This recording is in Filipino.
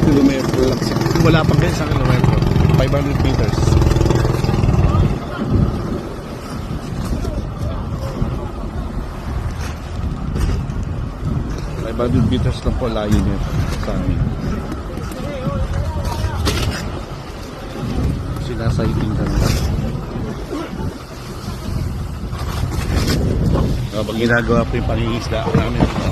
kilometro lang. Wala pang ganyan sa kilometro. 500 meters. Meters lang po layo niya sa amin. Sinasighting ka na. Habang ginagawa po yung pangingisda namin.